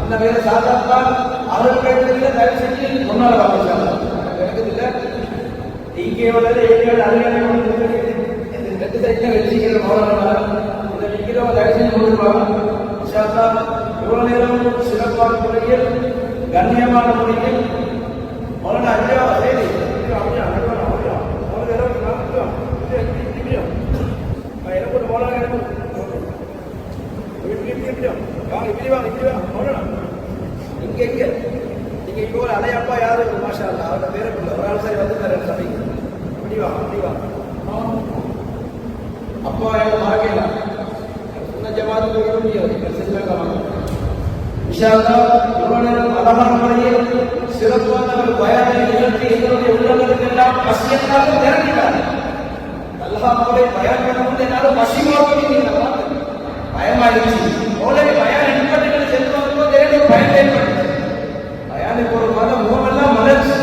இந்த வேற சாதாரண அவர்களுக்கு தயவு செஞ்சு முன்னாள் வாங்க எனக்கு இல்லை இங்கே உள்ளது எங்கள் அறிஞர்கள் ரெண்டு சைட்ல வச்சுக்கிற இந்த விற்கிறவங்க தயவு செஞ்சு கொடுப்பாங்க. இவ்வளவு நேரம் சிறப்பான முறையில் கண்ணியமான முறையில் மௌலானா ஐயா சரி நீங்க இப்போ அலையப்பா யாரு மாஷா அல்லா அவரோட பேரை ஒரு ஆள் சரி வந்து தரேன் சபைக்கு முடிவா அப்பா எனக்கு மறக்கலாம் ஜமாத்து அழகான முறையில் சிறப்பான ஒரு பயானை நிகழ்த்தி எங்களுடைய உள்ளங்களுக்கெல்லாம் பசியத்தாக திரட்டினார். அல்லாஹ் மௌலை பயான் பண்ணும்போது என்னாலும் பசிமாக பயமாயிருச்சு. மௌலை பயான் நிப்பட்டுகளை சென்று வரும்போது எனக்கு பயம் ஏற்படுது. பயானுக்கு ஒரு மாதம் முகமெல்லாம் மலர்ச்சி.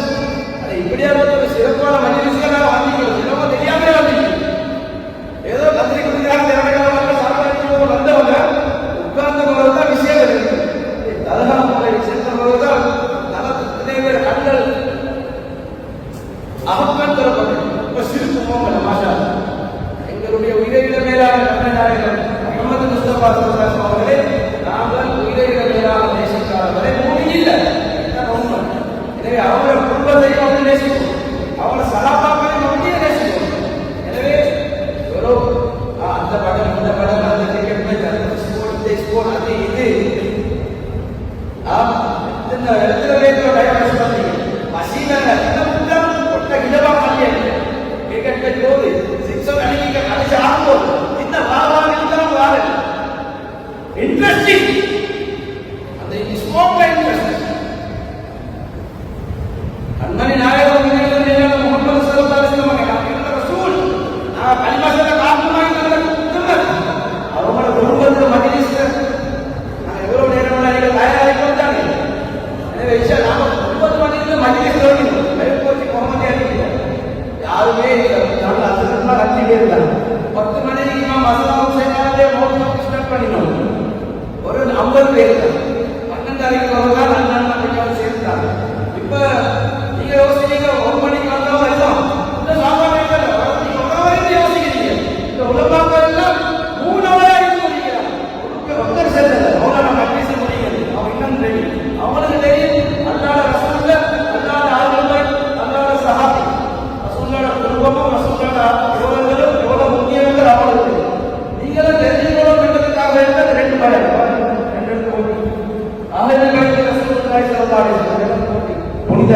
அதை இப்படியாக ஒரு சிறப்பான மஜ்லிஸ்களாக வாங்கிக்கிறது என்னவோ தெரியாமலே வாங்கிக்கிறது. ஏதோ கத்திரி குதிரையாக திறமையாக சாப்பிட்டு வந்தவங்க உட்கார்ந்த போதுதான் விஷயம் இருக்கு. அழகான முறையில் சென்ற போதுதான் நிறைய கண்கள் அகப்பன் தரப்பட்டது. சிரிப்பு போங்க மாஷா எங்களுடைய உயிரிழ மேலான கண்ணநாயகர் முகமது முஸ்தபா சல்லாஹ் அவர்களே நாங்கள் உயிரிழ மேலான நேசிக்காதவரை மூணு இல்லை. எனவே அவங்கள குடும்பத்தை வந்து நேசிப்போம், அவங்கள சலாபாக்களை வந்து நேசிப்போம். எனவே அந்த படம் இந்த படம் அந்த கிரிக்கெட் மேட்ச் ஸ்போர்ட் அது இது இந்த இடத்துல டைவர்ஸ் பண்ணீங்க மசீனாங்க ஒட்ட இடமா பண்ணியாங்க கிரிக்கெட் மேட்ச் போகுது சிக்ஸர் அடிக்க கடைசி ஆகும்போது இந்த வாரம் வாரம் இன்ட்ரெஸ்டிங் அந்த ஸ்போர்ட்ல இன்ட்ரெஸ்ட் அன்மணி நாயகம் முகமது ஸல்லல்லாஹு அலைஹி வஸல்லம் ரசூல் நான் கலிமாசல காரணமாக அவங்களோட குடும்பத்தில் மஜ்லிஸ்ல நான் எவ்வளவு நேரம் நீங்கள் தயாராகி வந்தாங்க. எனவே இஷா நாம 9 மணிக்கு மஜ்லிஸ் தொடங்கினோம். கைப்பற்றி முகமது அடிக்கிறோம் யாருமே நல்ல அசரமா கத்திட்டே இருந்தாங்க. 10 மணிக்கு இமாம் அஸ்ஸலாமு செய்யாதே மௌலூத் ஸ்டார்ட் பண்ணினோம். ஒரு 50 பேர் 12 வரதான் அண்ணன் கொஞ்சம் சேர்ந்தாங்க. இப்ப நீங்க யோசிச்சீங்க 1 மணிக்கு வந்தவங்க எல்லாம் இந்த சாப்பாடு நீங்க ஒரு வரைக்கும் யோசிக்கிறீங்க. இந்த உலமாக்கள் எல்லாம் 3 ஹவரா இருந்து முடிக்கிறாங்க. ஒருத்தர் சேர்ந்தது மௌலானா மஜ்லிஸ் முடிக்கிறது அவன் இன்னும் தெரியும். அவங்களுக்கு தெரியும் அல்லாஹ் ரசூல்ல அல்லாஹ் ஆளுமை அல்லாஹ் சஹாபி ரசூலோட குடும்பமும் ரசூலோட யோகங்களும் எவ்வளவு முக்கியங்கள் அவங்களுக்கு தெரியும். நீங்களும் தெரிஞ்சுக்கணும் என்பதற்காக இருந்த 2 பயம் 2 போட்டி அஹ்லுல் பைத் ரசூலுல்லாஹி ஸல்லல்லாஹு அலைஹி வஸல்லம் போட்டி புனித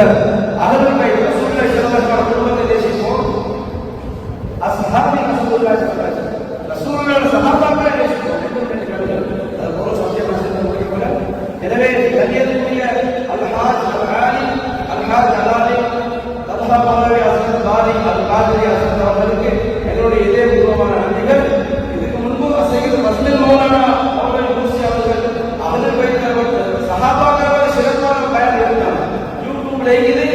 அஹ்லுல் பைத் ரசூலுல்லாஹி ஸல்லல்லாஹு அலைஹி வஸல்லம் குடும்பத்தை நேசிப்போம். அஸ்ஹாபி ரசூலுல்லாஹி ஸல்லல்லாஹு அலைஹி வஸல்லம் ரசூலுல்லாஹி சஹாபாக்களை நேசிப்போம். அது போல சத்தியமாக செஞ்சு போல. எனவே கண்ணியத்துக்குரிய அல்ஹாஜ் அல்-ஆலி அல்ஹாஜ் அலாலி தல்ஹா மௌலவி ஹசரத் பாரி அல்-காதிரி ஹசரத் அவர்களுக்கு எங்களுடைய இதயபூர்வமான நன்றிகள். இதுக்கு முன்பு சையது மஸ்லிம் மௌலானா மௌலவி மூசி அவர்கள் அஹ்லுல் பைத் சஹாபாக்களோட சிறப்பான பயன் எடுத்தாங்க. யூடியூப்ல இருக்குது,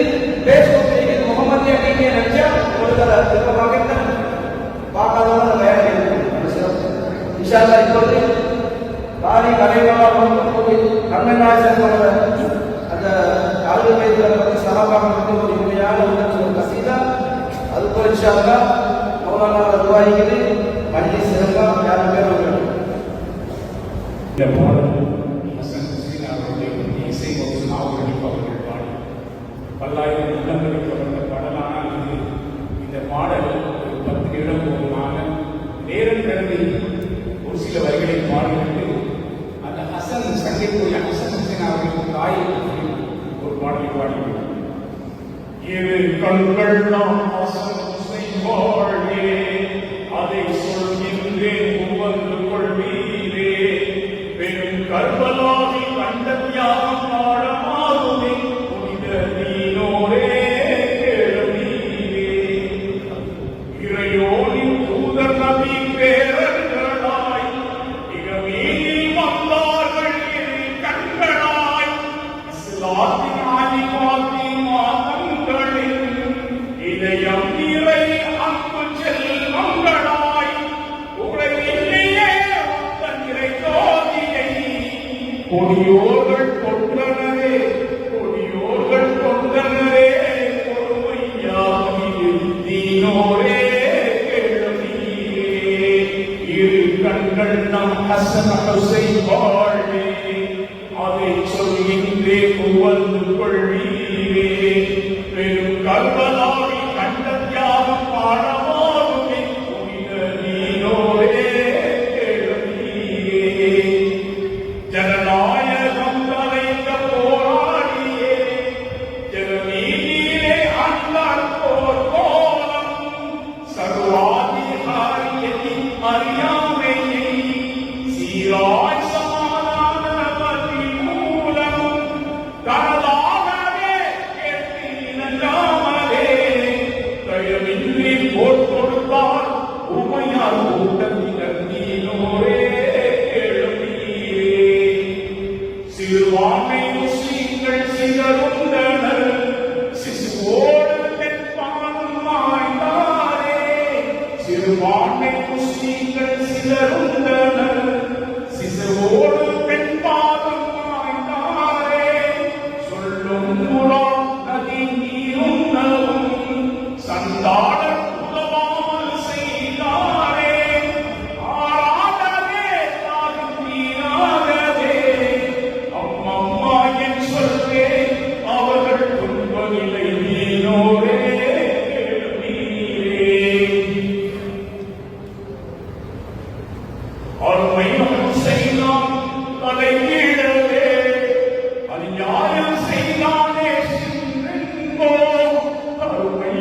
ஃபேஸ்புக்ல இருக்குது. முகமது அடிங்க நினைச்சா உங்களுக்கு அதை திருப்பமாக பார்க்காதவங்க அந்த பயன் எடுத்து இன்ஷா அல்லாஹ் இப்போது பாரி கலைவா கண்ணநாயகன் அந்த அஹ்லுல் பைத் சஹாபாக்களுக்கு ஒரு உண்மையான ஒரு கசீதா அது போல இன்ஷா அல்லாஹ் மௌலானா துஆயிக்குது மஜ்லிஸ் சிறப்பா யாரும் பேர் வரணும். இந்த பாடல் ஹசன் ஹுசைன் அவருடைய இசை வகுப்பு நாவல்கள் அவர்கள் பாடி பல்லாயிரம் உள்ளங்களுக்கு வந்த பாடலானால் இந்த பாடல் 10 நிமிடம் போதுமாக நேரம் கடந்து ஒரு சில வரிகளை பாடிவிட்டு அந்த ஹசன் சங்கைக்குரிய ஹசன் ஹுசைன் அவர்களுக்கு தாயை ஒரு பாடலை பாடிவிட்டார். இரு கண்கள் நாம் ஹசன் ஹுசைன் வாழ்வே அதை சொல்கின்றேன் உவந்து கொள்வீரே பெரும் கர்பலாவில் கண்ட தியாகம் பாடமாகுமே புனித நீனோரே கேளவீரே இறையோனின் தூதர் நபி பேரர்களாய் மிக மீறி வந்தார்கள் இரு கண்களாய் இஸ்லாத்தின் ஆதிவாதி மாதங்களில் இதயம் நிறை அன்பு செல்வங்களாய் உலகிலேயே நிறை ஜோதியை கொடியோர்கள் கண்கள் நம் ஹசன் ஹுசைன் வாழ்வே அதை சொல்கின்றே புகழ்ந்து கொள்வீரே பெரும் கர்பலாவில் கண்ட தியாகம் பாடமாகுமே புனித நீரோரே எழுவீரே ஜனநாயகம் தலைந்த போராடியே ஜனநீதியிலே அன்பார் போர் கோலம் சர்வாதிகாரியத்தின் அறியாமையை சீராய் சமாதானத்தின் மூலம் கடலாகவே கேட்டினல்லாமலே தயவின்றி போர் கொடுத்தார் உமையார் கூட்டத்தினர் நீனோரே சிறுபான்மை முஸ்லிம்கள் சிலருந்தனர் சிசுவோடு பெண்பாலும் மாய்ந்தாரே சிறுபான்மை முஸ்லிம்கள் சிலருந்தனர் சிசுவோடு பெண்பாலும் மாய்ந்தாரே சொல்லும் முலாம் நதி நீருந்தவும் சந்தாடர் உதவாமல் செய்தாரே ஆராதவே தாகம் நீராகவே அம்மம்மா என் சொல்வே அவர்கள் துன்பமில்லை நீனோரே நீரே அருமை செய்தான் தலை கீழவே அநியாயம் செய்தானே சின்னோ அருமை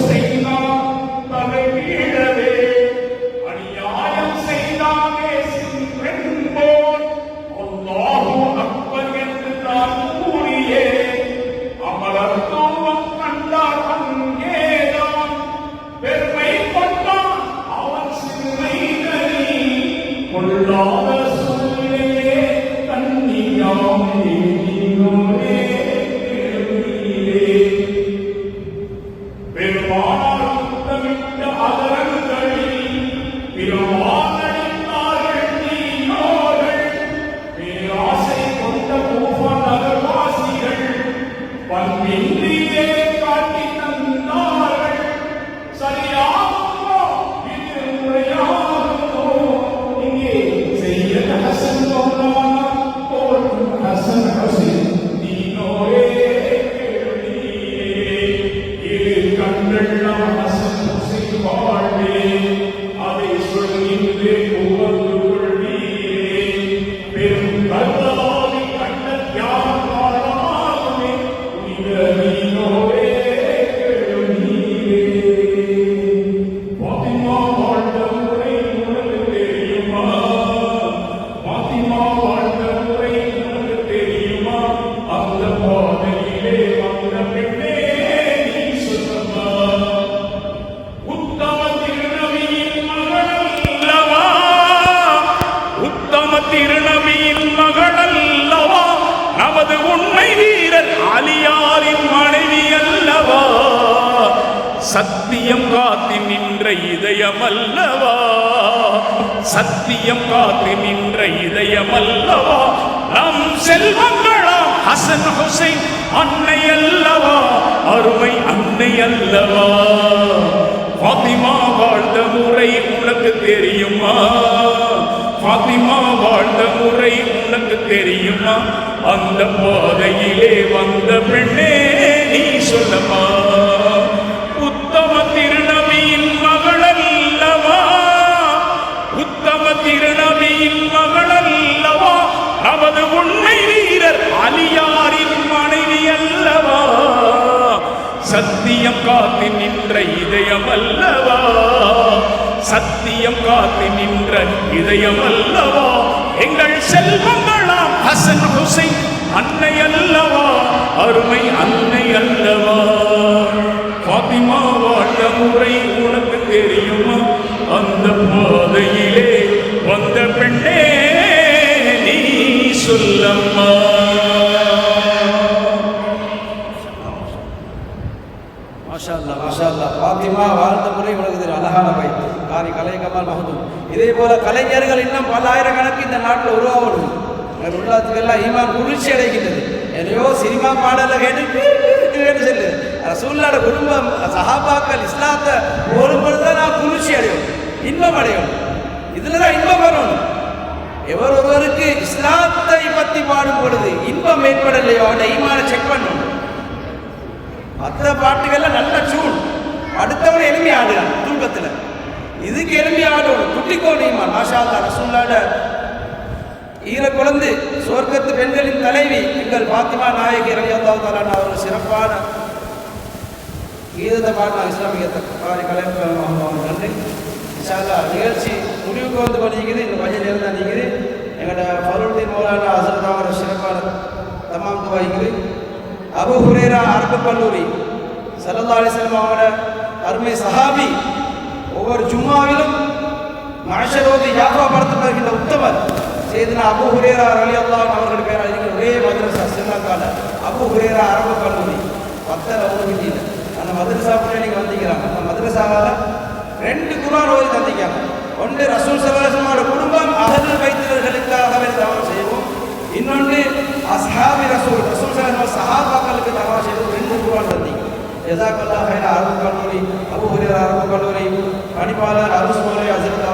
செய்தான் தலை கீழவே அநியாயம் செய்தானே சின்னோ அல்லாஹு அக்பர் என்று தான் கூறியே அமரர் தோமம் கண்டார் அங்கேதான் பெருமை கொண்டான் அவன் சிறுமைகளை கொள்ளாத சூழ்நிலையே கண்ணியாமே நீனோரே பெருமானார் முத்தமிட்ட அதரங்களில் பிறவானடித்தார்கள் நீயோர்கள் பேராசை கொண்ட பூபா நகர்வாசிகள் பண்பின்றியே காட்டி தந்தார்கள் சரியாகுமோ இது முறையாகுமோ இங்கே செய்ய ஹசன் மௌலானா போற்றும் ஹசன் ஹுசைன் நீனோரே இரு கண்கள் நாம் ஹசன் ஹுசைன் வாழ்வே அதை சொல்கின்றே புகழ்ந்து கொள்வீரே பெரும் கர்பலாவில் கண்ட தியாகம் பாடமாகுமே புனித நீனோரே எழுவீரே பாத்திமா வாழ்ந்த முறை உனக்கு தெரியுமா பாத்திமா வாழ்ந்த முறை உனக்கு தெரியுமா அந்த பாதையிலே வந்த பெண்ணே நீ சொல்லம்மா உத்தம திருநபியின் மகளல்லவா உத்தம திருநபியின் மகளல்லவா நமது உண்மை வீரர் அலியாரின் மனைவி அல்லவா சத்தியம் காத்து நின்ற இதயம் அல்லவா சத்தியம் காத்து நின்ற இதயம் அல்லவா நம் செல்வங்களாம் ஹசன் ஹுசைன் அன்னை அல்லவா அருமை அன்னை அல்லவா பாத்திமா வாழ்ந்த முறை உனக்கு தெரியுமா பாத்திமா வாழ்ந்த முறை உனக்கு தெரியுமா அந்த பாதையிலே வந்த பெண்ணே நீ சொல்லமா உத்தம திருநபியின் மகளல்லவா உத்தம திருநபியின் மகளல்லவா நமது உண்மை வீரர் அலியாரின் மனைவி அல்லவா சத்தியம் காத்து நின்ற இதயம் அல்லவா சத்தியம் காத்து நின்ற இதயம் அல்லவா எங்கள் செல்வங்களாம் ஹசன் ஹுசைன் அன்னை அல்லவா அருமை அன்னை அல்லவா பாத்திமா வாழ்ந்த முறை உனக்கு தெரியுமா அந்த பாதையிலே வந்த பெண்ணே நீ சொல்லம்மா மாஷா அல்லாஹ் பாத்திமா வாழ்ந்த முறை உனக்கு தெரியும் அழகான பை காரி கலை கமால் மஹதூம் இதே போல கலைஞர்கள் இன்னும் பல்லாயிரக்கணக்கு இந்த நாட்டில் உருவாகணும் உள்ளத்துக்கெல்லாம் ஈமான் குளிர்ச்சி அடைகின்றது எதையோ சினிமா பாடலை கேட்டு சொல்லு ரசூலுல்லாஹ்வுடைய குடும்பம் சஹாபாக்கள் இஸ்லாத்தை ஓடும் பொழுது நான் குளிர்ச்சி அடையும் இன்பம் அடையும் இதுல தான் இன்பம் வரும் பாடும் பொழுது இன்பம் ஏற்படலையோ அவன் ஈமான செக் பண்ணணும். மற்ற பாட்டுகள்லாம் நல்ல சூழ் அடுத்தவன் எலும்பி ஆடுறான் தூக்கத்தில், இதுக்கு எலும்பி ஆடணும் துட்டிக்கோணும் ஈமான். மாஷா அல்லாஹ் ரசூலுல்லாஹ்ட ஈர குழந்தை சொர்க்கத்து பெண்களின் தலைவி எங்கள் பாத்திமா நாயகி ரலியல்லாஹு தஆலா அவர்கள் சிறப்பான கீதத்தை பாடின இஸ்லாமிய கலைஞர் நன்றி. இன்ஷா அல்லாஹ் நிகழ்ச்சி முடிவுக்கு வந்து கொண்டிருக்குது. இன்னும் கொஞ்சம் நேரம் தான் நிற்குது. எங்களோட ஃபருல்தீன் மௌலானா ஹஸரத் அவரோட சிறப்பான தமாம் துவாய்க்குது. அபூ ஹுரைரா அரபு கல்லூரி ஸல்லல்லாஹு அலைஹி வஸல்லம் அவரோட அருமை சஹாபி, ஒவ்வொரு ஜும்மாவிலும் மஅஷரோதி யாஃபா படுத்தப்படுகின்ற உத்தமர் சையதுனா அபூ ஹுரைரா ரலியல்லாஹு அன்ஹு அவர்கள் பேரால் இருக்கிற ஒரே மதரசா ஸ்ரீலங்கால அபூ ஹுரைரா அரபு கல்லூரி பத்தல ஊர்வீதியில் அந்த மதரசா கூட நீங்கள் வந்திக்கிறாங்க. அந்த மதரசாவால் 2 குர்ஆன் ஓதி தந்திக்காங்க. ஒன்று ரசூல் ஸல்லல்லாஹு அலைஹி வஸல்லம் குடும்பம் அஹ்லுல் பைத்தினர்களுக்காகவே தவாஃப் செய்வோம். இன்னொன்று அஸ்ஹாபி ரசூல் ஸல்லல்லாஹு அலைஹி வஸல்லம் சஹாபாக்களுக்கு தவாஃப் செய்வோம். 2 குர்ஆன் தந்திங்க. ஜஸாக்கல்லாஹு ஹைரா அரபு கல்லூரி, அபூ ஹுரைரா அரபு கல்லூரி பணிப்பாளர் அருஸ் மௌலவி ஹஸரத்